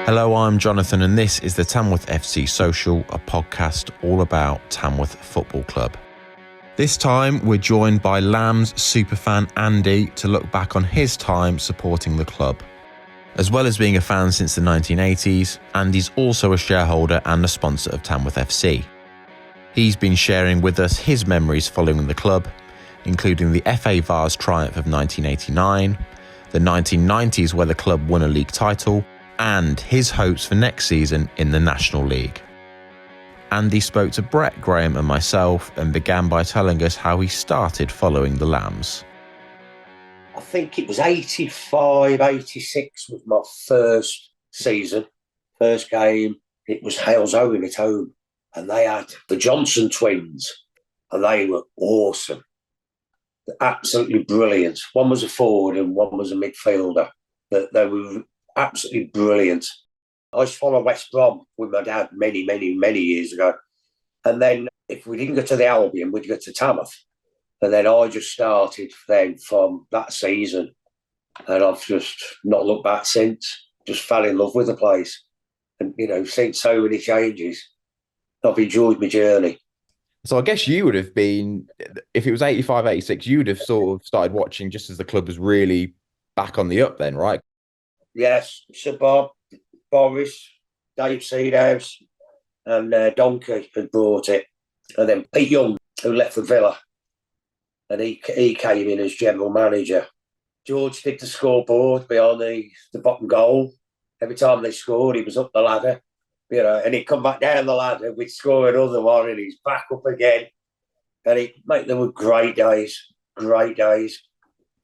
Hello, I'm Jonathan, and this is the Tamworth FC Social, a podcast all about Tamworth Football Club. This time, we're joined by Lambs superfan Andy to look back on his time supporting the club. As well as being a fan since the 1980s, Andy's also a shareholder and a sponsor of Tamworth FC. He's been sharing with us his memories following the club, including the FA Vase triumph of 1989, the 1990s where the club won a league title, and his hopes for next season in the National League. Andy spoke to Brett, Graham and myself and began by telling us how he started following the Lambs. I think it was 85, 86 was my first season, first game. It was Hales Owen at home, and they had the Johnson twins, and they were awesome. Absolutely brilliant. One was a forward and one was a midfielder. But they were absolutely brilliant. I used to follow West Brom with my dad many years ago. And then if we didn't go to the Albion, we'd go to Tamworth. And then I just started then from that season. And I've just not looked back since. Just fell in love with the place. And, seen so many changes. I've enjoyed my journey. So I guess you would have been, if it was 85, 86, you would have sort of started watching just as the club was really back on the up then, right? Yes, Sir Bob, Boris, Dave Seedhouse and Donkey had brought it. And then Pete Young, who left for Villa, and he came in as general manager. George did the scoreboard behind the bottom goal. Every time they scored, he was up the ladder, and he'd come back down the ladder, we'd score another one, and he's back up again. And they were great days.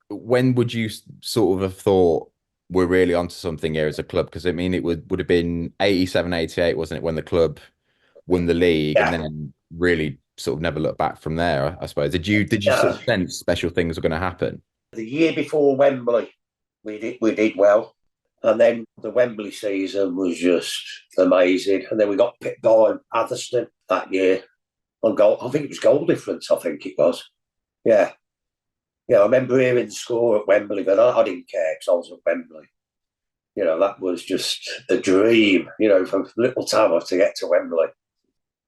When would you sort of have thought we're really onto something here as a club? Because, it would have been 87, 88, wasn't it, when the club won the league, yeah. And then really sort of never looked back from there, I suppose. Did you sort of sense special things were going to happen? The year before Wembley, we did well. And then the Wembley season was just amazing. And then we got picked by Atherstone that year on goal. I think it was goal difference, I think it was. Yeah. Yeah, I remember hearing the score at Wembley, but I didn't care because I was at Wembley. That was just a dream, from little Tamworth to get to Wembley.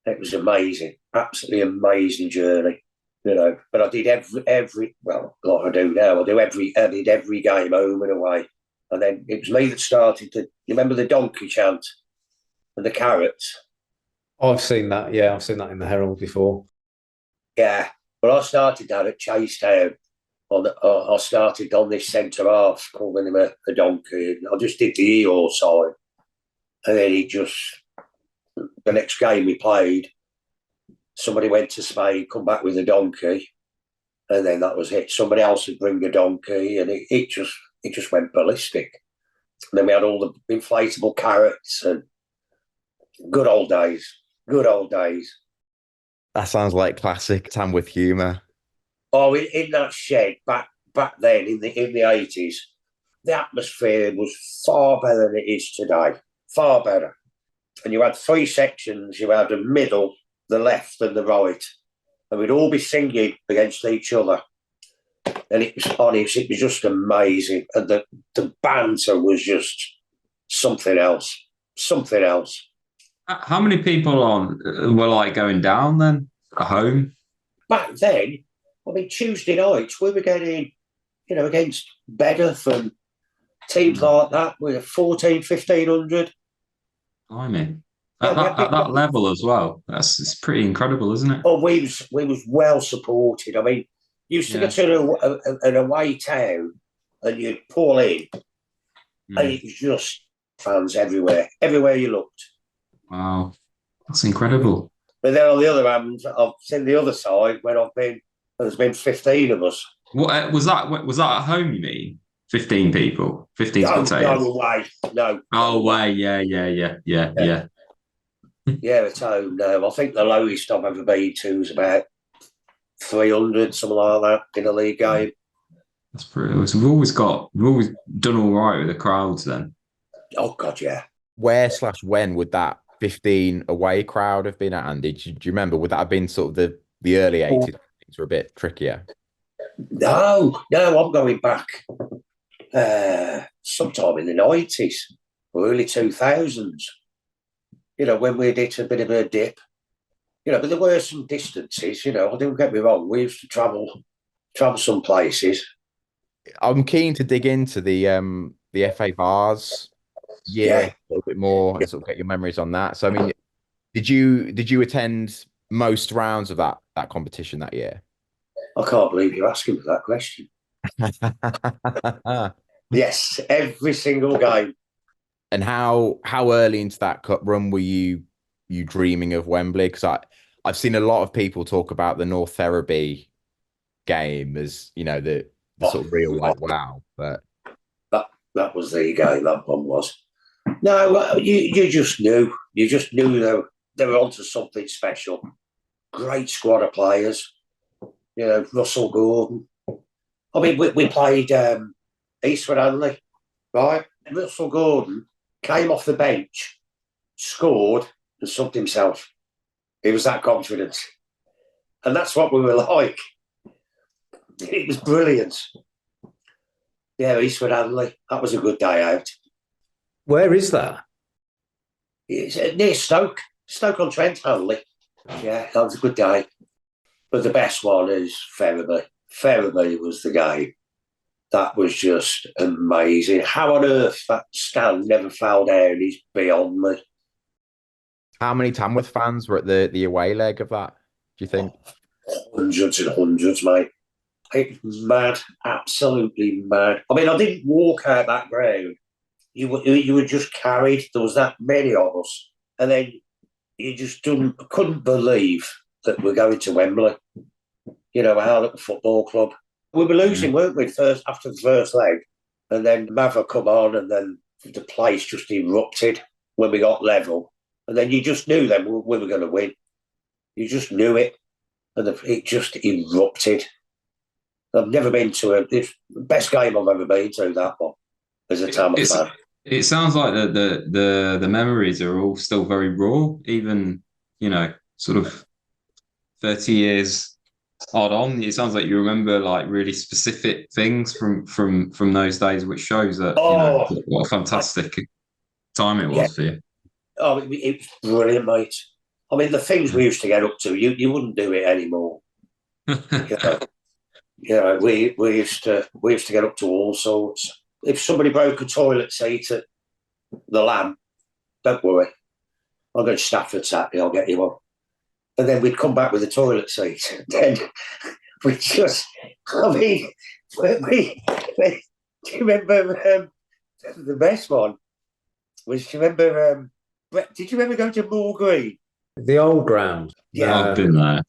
It was amazing, absolutely amazing journey, But I did every well, like I do now, I did every game home and away. And then it was me that started you remember the donkey chant and the carrots? I've seen that, yeah, I've seen that in the Herald before. Yeah, well, I started that at Chasetown. I started on this centre half, calling him a donkey. I just did the Eeyore side. And then the next game we played, somebody went to Spain, come back with a donkey. And then that was it. Somebody else would bring a donkey, and it just went ballistic. And then we had all the inflatable carrots and good old days. That sounds like classic Tamworth humour. Oh, in that shed back then in the 80s, the atmosphere was far better than it is today. Far better. And you had three sections. You had the middle, the left, and the right, and we'd all be singing against each other. And it was honest. It was just amazing, and the banter was just something else. Something else. How many people were like going down then at home? Back then, Tuesday nights, we were getting, against Bedworth and teams like that, we were 1,400, 1,500. I mean, at that level as well, it's pretty incredible, isn't it? Oh, we was well supported. Used to go to an away town and you'd pull in and it was just fans everywhere you looked. Wow, that's incredible. But then on the other hand, I've seen the other side when there's been 15 of us. What was that at home, you mean? 15 people? 15 spectators? No way, no. Oh, way, yeah. Yeah, at home, no. I think the lowest I've ever been to was about 300, something like that, in a league game. That's pretty. So we've always done all right with the crowds then. Oh, God, yeah. Where/when would that 15 away crowd have been at, Andy? Do you remember? Would that have been sort of the early 80s? Things were a bit trickier. No, I'm going back sometime in the 90s. early 2000s, when we'd hit a bit of a dip. But there were some distances, don't get me wrong, we used to travel some places. I'm keen to dig into the FA Vase year Yeah. a little bit more and sort of get your memories on that. So I mean, did you attend most rounds of that competition that year? I can't believe you're asking me that question. Yes, every single game. And how early into that cup run were you dreaming of Wembley? Because I've seen a lot of people talk about the North Ferriby game as the sort of real like wow, but that was the game. That one was. No, you just knew. You just knew they were onto something special. Great squad of players. Russell Gordon. I mean, we played Eastwood Hanley, right? Russell Gordon came off the bench, scored, and subbed himself. He was that confident. And that's what we were like. It was brilliant. Yeah, Eastwood Hanley. That was a good day out. Where is that? It's near Stoke. Stoke-on-Trent, Hanley. Yeah, that was a good day. But the best one is Ferriby. Ferriby was the game. That was just amazing. How on earth that stand never fell down is beyond me. how many Tamworth fans were at the away leg of that, do you think? Hundreds and hundreds, mate. It was mad, absolutely mad. I mean, I didn't walk out that ground. You were just carried. There was that many of us. And then you just couldn't believe that we're going to Wembley. Our little football club. We were losing, weren't we, after the first leg? And then Mava come on, and then the place just erupted when we got level. And then you just knew then we were going to win. You just knew it. And it just erupted. I've never been to it's the best game I've ever been to, that one, as a Tamworth fan. It sounds like the memories are all still very raw, even, sort of 30 years odd on. It sounds like you remember like really specific things from those days, which shows that what a fantastic time it was for you. Oh, it was brilliant, mate. I mean, the things we used to get up to, you wouldn't do it anymore. We used to get up to all sorts. If somebody broke a toilet seat at the Lamb, don't worry, I'll go to Stafford Saturday, I'll get you one. And then we'd come back with a toilet seat. Then we just, I mean, do you remember the best one? Did you remember going to Moor Green? The old ground. Yeah. I've been there.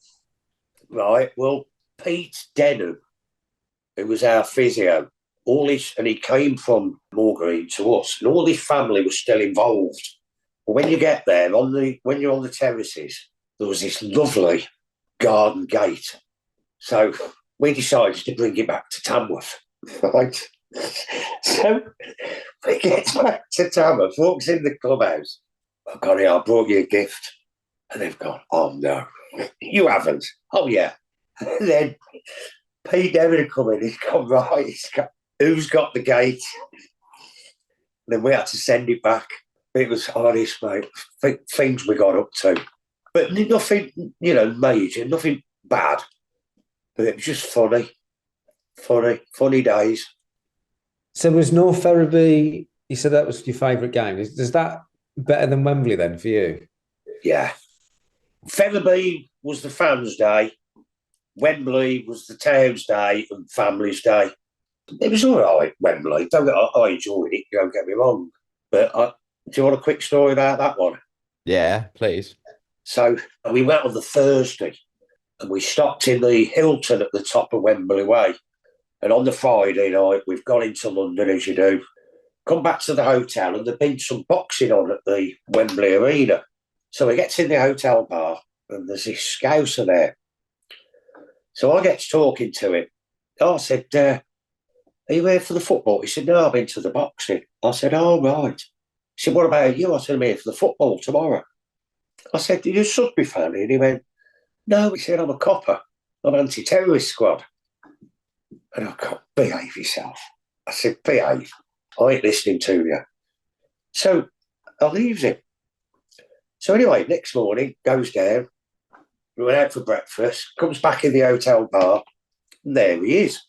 Right, well, Pete Denham, who was our physio, and he came from Moor Green to us, and all his family was still involved. But when you get there, when you're on the terraces, there was this lovely garden gate. So we decided to bring it back to Tamworth, right? So we get back to Tamworth, walks in the clubhouse. I've got it, I brought you a gift. And they've gone, oh no, you haven't. Oh yeah. And then Pete Denham come in, he's gone, right, who's got the gate? And then we had to send it back. It was honest, mate, things we got up to. But nothing, major, nothing bad. But it was just funny days. So was North Ferriby, you said that was your favourite game. Is that better than Wembley then for you? Yeah. Ferriby was the fans' day. Wembley was the town's day and family's day. It was all right, Wembley. I enjoyed it, don't get me wrong. But do you want a quick story about that one? Yeah, please. So we went on the Thursday and we stopped in the Hilton at the top of Wembley Way. And on the Friday night, we've gone into London, as you do, come back to the hotel, and there'd been some boxing on at the Wembley Arena. So we get to the hotel bar and there's this scouser there. So I get talking to him. I said, are you here for the football? He said, no, I've been to the boxing. I said, oh, right. He said, what about you? I said, I'm here for the football tomorrow. I said, are you a Sudbury fan? And he went, no. He said, I'm a copper. I'm anti-terrorist squad. And I got, behave yourself. I said, behave. I ain't listening to you. So I leaves him. So anyway, next morning, goes down. We went out for breakfast, comes back in the hotel bar, and there he is.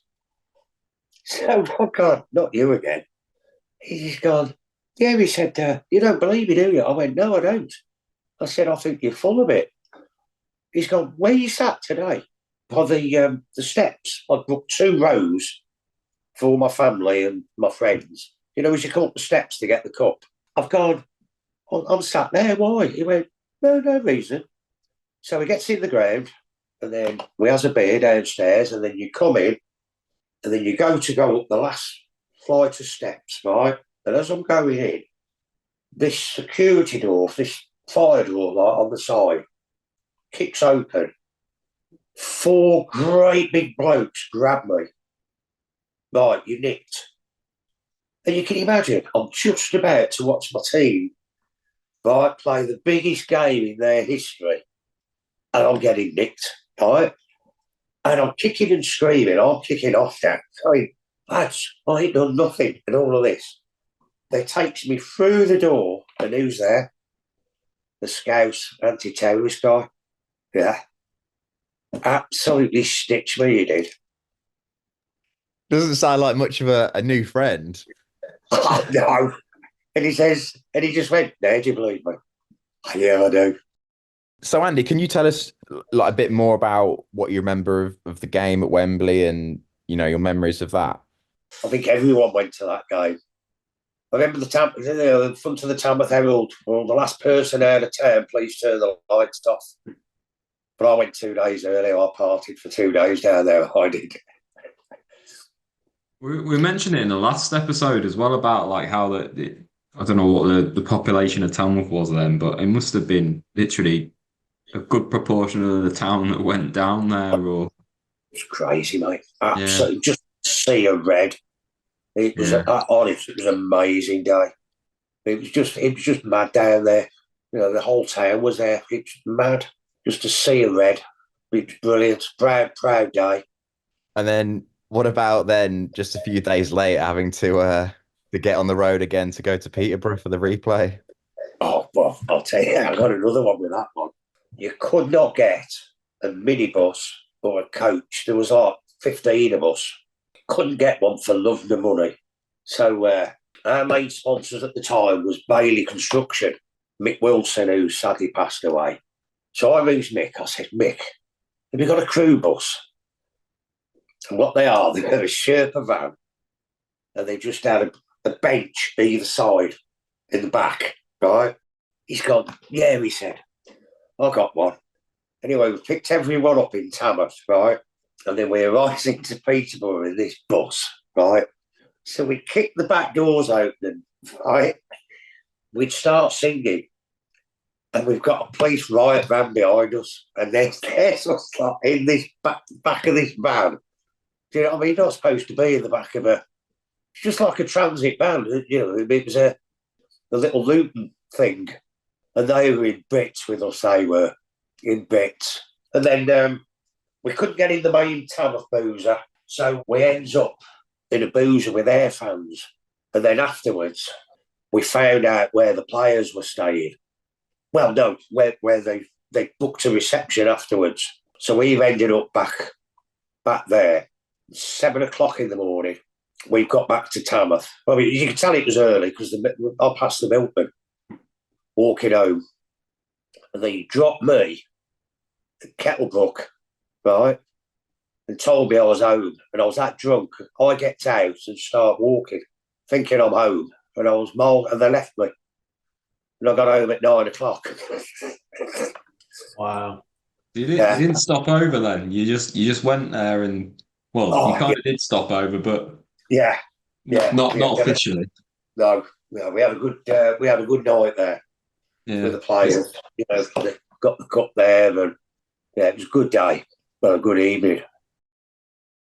So, oh God, not you again. He's gone, yeah, he said, you don't believe me, do you? I went, no, I don't. I said, I think you're full of it. He's gone, where you sat today? By the steps. I booked 2 rows for all my family and my friends. You know, as you come up the steps to get the cup. I've gone, I'm sat there, why? He went, no reason. So he gets in the ground, and then we has a beer downstairs, and then you come in, and then you go up the last flight of steps, right? And as I'm going in, this security door, this fire door like, on the side, kicks open. 4 great big blokes grab me. Right, you nicked. And you can imagine, I'm just about to watch my team, right, play the biggest game in their history, and I'm getting nicked, right? And I'm kicking and screaming. I'm kicking off now. I mean, lads, I ain't done nothing in all of this. They takes me through the door, and who's there? The Scouse anti-terrorist guy. Yeah. Absolutely stitched me, he did. Doesn't sound like much of a new friend. Oh, no. And he just went, no, do you believe me? Yeah, I do. So, Andy, can you tell us like a bit more about what you remember of the game at Wembley and, you know, your memories of that? I think everyone went to that game. I remember the front of the Tamworth Herald, well, the last person out of town, please turn the lights off. But I went 2 days early. I partied for 2 days down there. I did. We mentioned it in the last episode as well about like how I don't know what the population of Tamworth was then, but it must have been literally a good proportion of the town that went down there. Or it was crazy, mate. Absolutely, just sea of red. It was honest. It was an amazing day. It was just mad down there. You know, the whole town was there. It was mad. Just a sea of red. It was brilliant. Proud day. And then what about then just a few days later having to get on the road again to go to Peterborough for the replay? Oh, well, I'll tell you, I got another one with that one. You could not get a minibus or a coach. There was like 15 of us. Couldn't get one for love nor money. So our main sponsors at the time was Bailey Construction, Mick Wilson, who sadly passed away. So I rings Mick. I said, Mick, have you got a crew bus? And what they are, they're a Sherpa van, and they just had a bench either side in the back, right? He's gone, yeah, he said, I got one. Anyway, we picked everyone up in Tamworth, right? And then we arrived into Peterborough in this bus, right? So we kicked the back doors open, right? We'd start singing, and we've got a police riot van behind us, and there's us like in this back of this van. Do you know what I mean? You're not supposed to be in the back of it's just like a transit van, you know. It was a little Luton thing, and they were in bits with us. They were in bits, and then we couldn't get in the main Tamworth boozer, so we ends up in a boozer with air fans, and then afterwards we found out where the players were staying. Well, no, where they booked a reception afterwards, so we've ended up back there. 7 o'clock in the morning, we got back to Tamworth. I mean, you can tell it was early because I passed the milkman walking home, and then he dropped me at Kettlebrook, right, and told me I was home, and I was that drunk. I get out and start walking, thinking I'm home, and I was mild, and they left me, and I got home at 9 o'clock. Wow! You didn't stop over then. You just went there and. Well, you kind of did stop over, but not officially. No, we had a good night there with the players. You know, they got the cup there, and it was a good day, well, a good evening.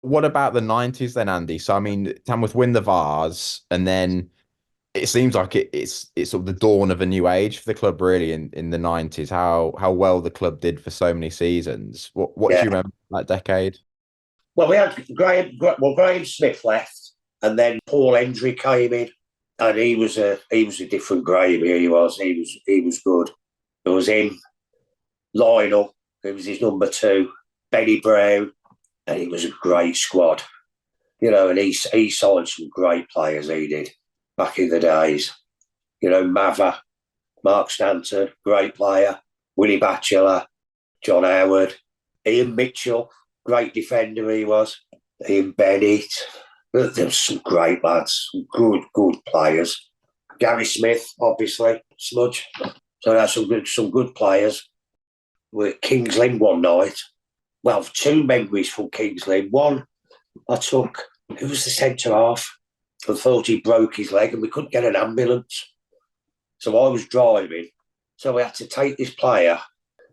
What about the 90s then, Andy? So I mean, Tamworth win the Vase, and then it seems like it's sort of the dawn of a new age for the club, really, in the 90s. How well the club did for so many seasons. What do you remember that decade? Well, we had Graham Smith left, and then Paul Hendry came in. And he was a different gravy. He was good. There was him, Lionel, who was his number 2, Benny Brown, and it was a great squad. And he signed some great players. He did back in the days. Mava, Mark Stanton, great player. Willie Batchelor, John Howard, Ian Mitchell, great defender he was. Ian Bennett. There was some great lads, good players. Gary Smith, obviously, Smudge. So that's some good players. We're at Kings Lynn one night. Well, 2 memories from Kings Lynn. One, I took, who was the centre half? I thought he broke his leg and we couldn't get an ambulance. So I was driving. So we had to take this player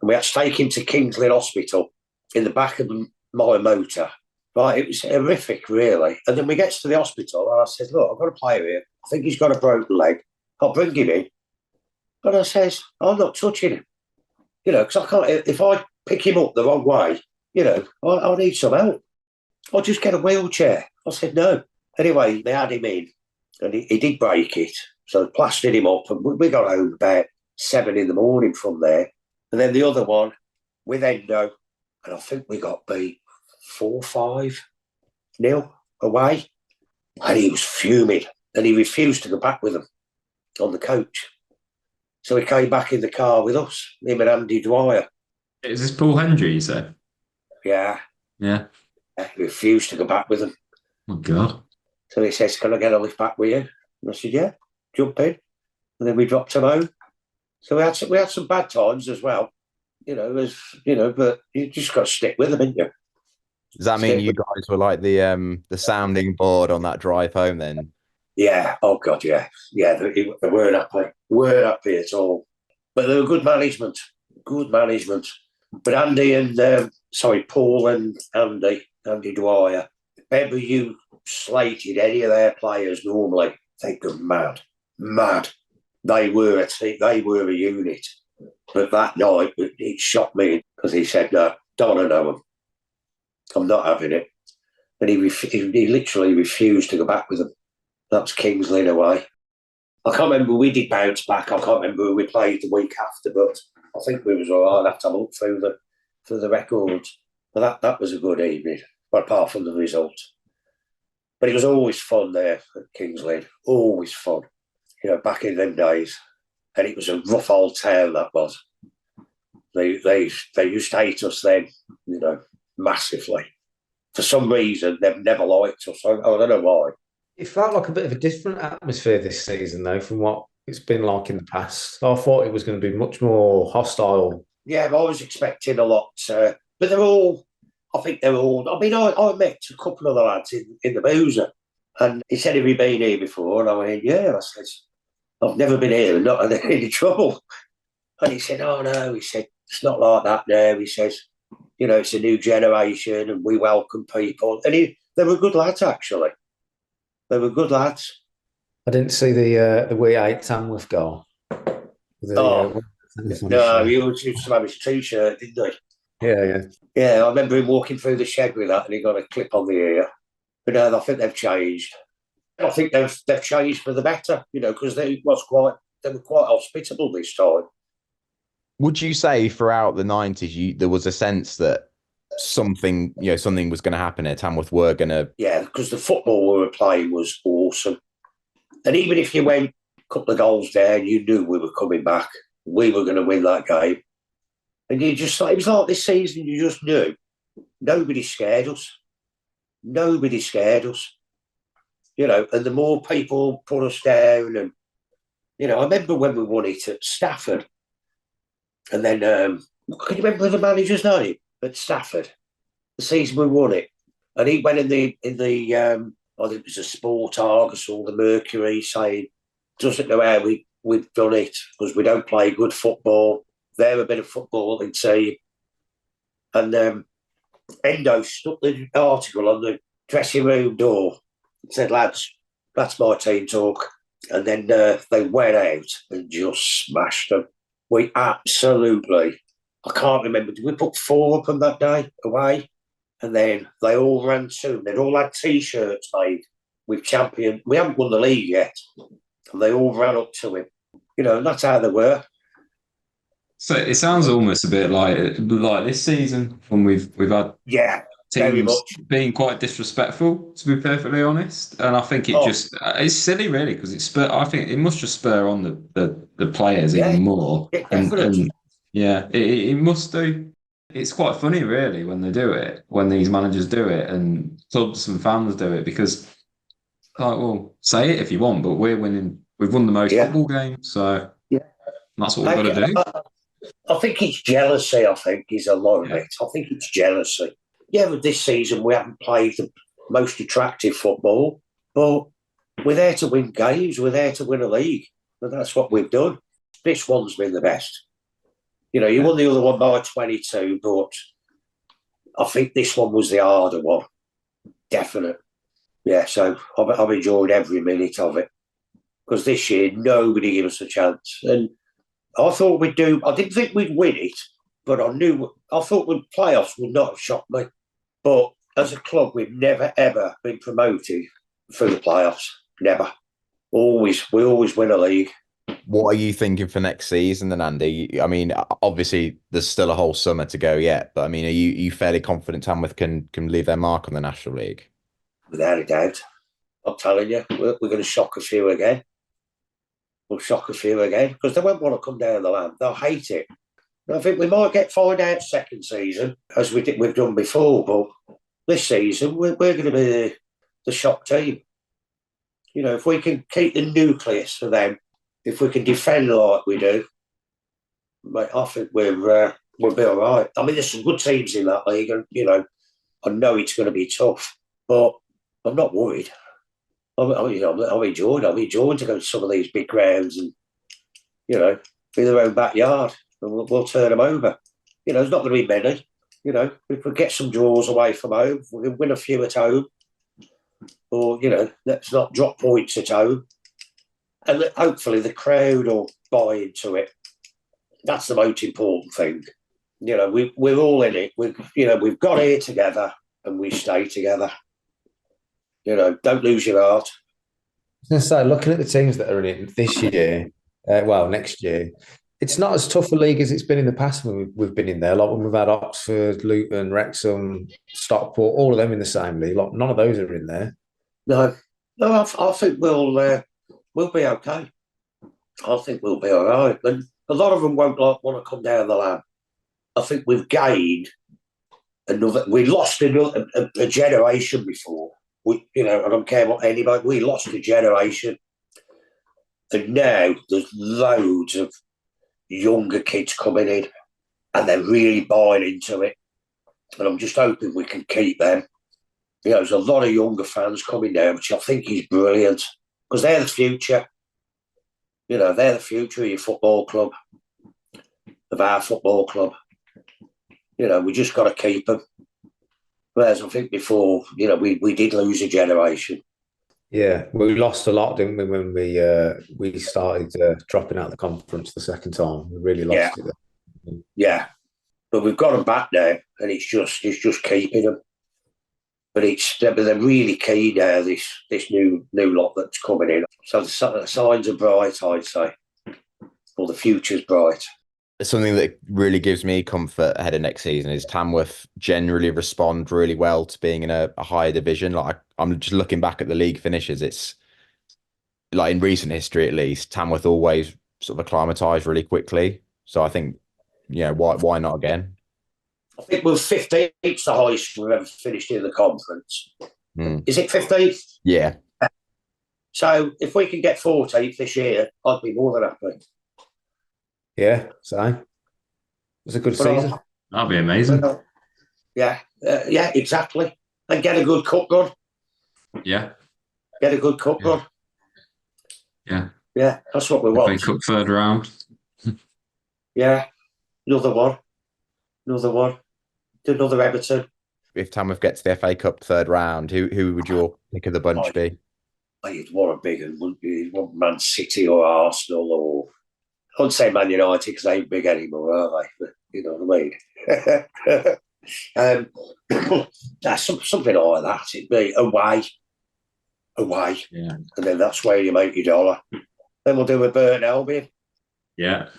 and we had to take him to Kings Lynn Hospital in the back of my motor. Right, it was horrific, really. And then we get to the hospital and I said, look, I've got a player here. I think he's got a broken leg. I'll bring him in. And I says, I'm not touching him. Because I can't, if I pick him up the wrong way, I need some help. I'll just get a wheelchair. I said, no. Anyway, they had him in and he did break it. So they plastered him up and we got home about 7 a.m. from there. And then the other one with Endo, and I think we got beat 4-5-0 away. And he was fuming and he refused to go back with them on the coach. So he came back in the car with us, him and Andy Dwyer. Is this Paul Hendry, you said? Yeah. Yeah. He refused to go back with them. Oh, God. So he says, can I get a lift back with you? And I said, yeah, jump in. And then we dropped him home. So we had some bad times as well, but you just got to stick with them, ain't you? Does that mean you guys were like the sounding board on that drive home then? Yeah. Oh God, yeah. Yeah, they weren't happy. Weren't happy at all. But they were good management. Good management. But Paul and Andy Dwyer, if ever you slated any of their players normally, they'd go mad. Mad. They were a unit. But that night, it shocked me because he said, no, don't want to know him. I'm not having it. And he literally refused to go back with them. That was Kings Lynn away. I can't remember, we did bounce back. I can't remember who we played the week after, but I think we was all right. I'd have to look through the records. But that was a good evening, apart from the result. But it was always fun there at Kings Lynn. Always fun. Back in them days. And it was a rough old town, that was. They used to hate us then, massively. For some reason, they've never liked us. I don't know why. It felt like a bit of a different atmosphere this season, though, from what it's been like in the past. I thought it was going to be much more hostile. Yeah, I was expecting a lot. But I met a couple of the lads in the Boozer. And he said, have you been here before? And I went, yeah. I said, I've never been here and not had any trouble. And he said, oh, no. He said, it's not like that now. He says, it's a new generation and we welcome people. And they were good lads, actually. They were good lads. I didn't see the We Ate Tamworth goal. No, he used to have his T-shirt, didn't he? Yeah. Yeah, I remember him walking through the shed with that and he got a clip on the ear. But no, I think they've changed. I think they've changed for the better, because they were quite hospitable this time. Would you say throughout the 90s, there was a sense that something was going to happen here? Tamworth were going to... Yeah, because the football we were playing was awesome. And even if you went a couple of goals down, you knew we were coming back. We were going to win that game. And it was like this season, you just knew. Nobody scared us. Nobody scared us. And the more people put us down. And, I remember when we won it at Stafford. And then, can you remember the manager's name at Stafford? The season we won it. And he went in the I think it was a Sport Argus or the Mercury saying, doesn't know how we've done it because we don't play good football. They're a bit of footballing team. And Endo stuck the article on the dressing room door. It said, lads, that's my team talk. And then they went out and just smashed them. We absolutely, I can't remember, did we put 4 up on that day away? And then they all ran to, they'd all had T-shirts made with champion. We haven't won the league yet. and they all ran up to him. And that's how they were. So it sounds almost a bit like this season when we've had very teams much being quite disrespectful, to be perfectly honest. And I think it's silly, really, because I think it must just spur on the players even more. Definitely. It must do. It's quite funny, really, when they do it, when these managers do it, and clubs and fans do it, because, well, say it if you want, but we're winning. We've won the most football games, so that's what we've got to do. I think it's jealousy, is a lot of it. I think it's jealousy. Yeah, but this season we haven't played the most attractive football, but we're there to win games. We're there to win a league. And that's what we've done. This one's been the best. You won the other one by 22, but I think this one was the harder one. Definite. Yeah, so I've enjoyed every minute of it. Because this year, nobody gave us a chance. And I thought we'd do. I didn't think we'd win it, but I thought the playoffs would not have shocked me. But as a club, we've never ever been promoted through the playoffs. Never. We always win a league. What are you thinking for next season then, Andy? I mean, obviously there's still a whole summer to go yet, but I mean, are you fairly confident Tamworth can leave their mark on the National League? Without a doubt. I'm telling you, we're going to shock a few again. We'll shock a few again because they won't want to come down the land. They'll hate it. I think we might find out second season as we've done before, but this season we're going to be the shock team. If we can keep the nucleus for them, if we can defend like we do, I think we'll be all right. I mean, there's some good teams in that league, and I know it's going to be tough, but I'm not worried. I'm enjoying to go to some of these big grounds and, be their own backyard, and we'll turn them over. There's not going to be many. If we get some draws away from home, we can win a few at home, or let's not drop points at home, and hopefully the crowd will buy into it. That's the most important thing. We're all in it. We've got here together, and we stay together. Don't lose your heart. I was going to say, looking at the teams that are in it this year, next year, it's not as tough a league as it's been in the past when we've been in there. Like when we've had Oxford, Luton, Wrexham, Stockport, all of them in the same league. Like none of those are in there. No, I think we'll be okay. I think we'll be all right. And a lot of them won't want to come down the line. I think we've gained another. We lost a generation before. I don't care what anybody. We lost a generation, and now there's loads of younger kids coming in, and they're really buying into it. And I'm just hoping we can keep them. There's a lot of younger fans coming down, which I think is brilliant because they're the future. They're the future of your football club, of our football club. We just got to keep them. Whereas I think before, we did lose a generation. Yeah, we lost a lot, didn't we, when we started dropping out the conference the second time? We really lost it. Yeah, but we've got them back now, and it's just keeping them. But they're really key now. This new lot that's coming in. So the signs are bright, I'd say, or the future's bright. Something that really gives me comfort ahead of next season is Tamworth generally respond really well to being in a higher division. Like I'm just looking back at the league finishes. It's like in recent history, at least, Tamworth always sort of acclimatise really quickly. So I think, why not again? I think we're 15th, the highest we've ever finished in the conference. Is it 15th? Yeah. So if we can get 14th this year, I'd be more than happy. Yeah, so it was a good season. That'd be amazing. Yeah, exactly. And get a good cup run. Yeah. Get a good cup run. Yeah. Yeah, that's what we want. FA Cup third round. Yeah, another one. Another Everton. If Tamworth gets the FA Cup third round, who would your pick of the bunch be? You'd want a big one, wouldn't you? You'd want Man City or Arsenal or... I wouldn't say Man United because they ain't big anymore, are they? But you know what I mean? Something like that. It'd be away. Yeah. And then that's where you make your dollar. Then we'll do a Burton Albion. Yeah.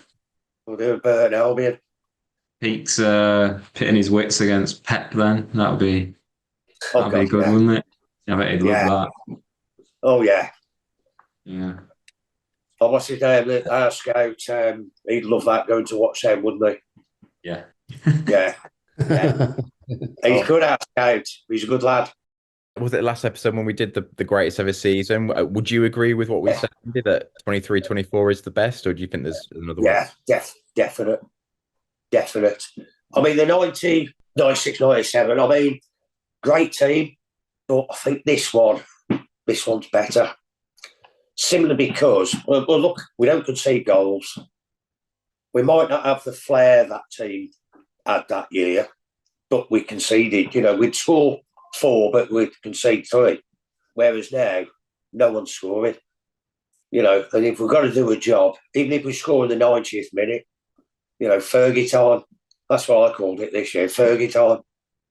We'll do a Burton Albion. Peake's pitting his wits against Pep then. That'll be Oh, good, yeah. wouldn't it? I bet he'd love that. Oh, yeah. Yeah. Oh, what's his name? Our scout. He'd love that, going to watch them, wouldn't he? Yeah. Yeah. Yeah. He's good, our scout. He's a good lad. Was it last episode when we did the greatest ever season? Would you agree with what we said, Andy, that 23-24 is the best, or do you think there's another one? Yeah, definite. I mean, the 96-97, I mean, great team, but I think this one's better. Simply because, well, look, we don't concede goals. We might not have the flair that team had that year, but we conceded. We'd score 4, but we'd concede 3. Whereas now, no one's scoring. And if we've got to do a job, even if we score in the 90th minute, Fergie time. That's what I called it this year, Fergie time.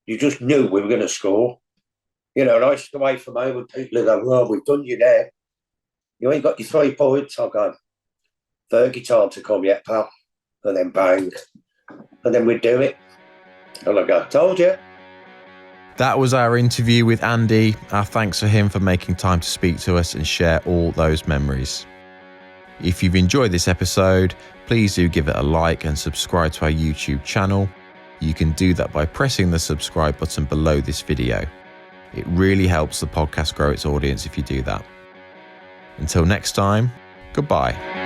You just knew we were going to score. And I used to away from home and people would go, well, we've done you there. You ain't got your 3 points. I'll go, Fergie time to come yet, pal. And then bang. And then we'd do it. And I go, told you. That was our interview with Andy. Our thanks for him for making time to speak to us and share all those memories. If you've enjoyed this episode, please do give it a like and subscribe to our YouTube channel. You can do that by pressing the subscribe button below this video. It really helps the podcast grow its audience if you do that. Until next time, goodbye.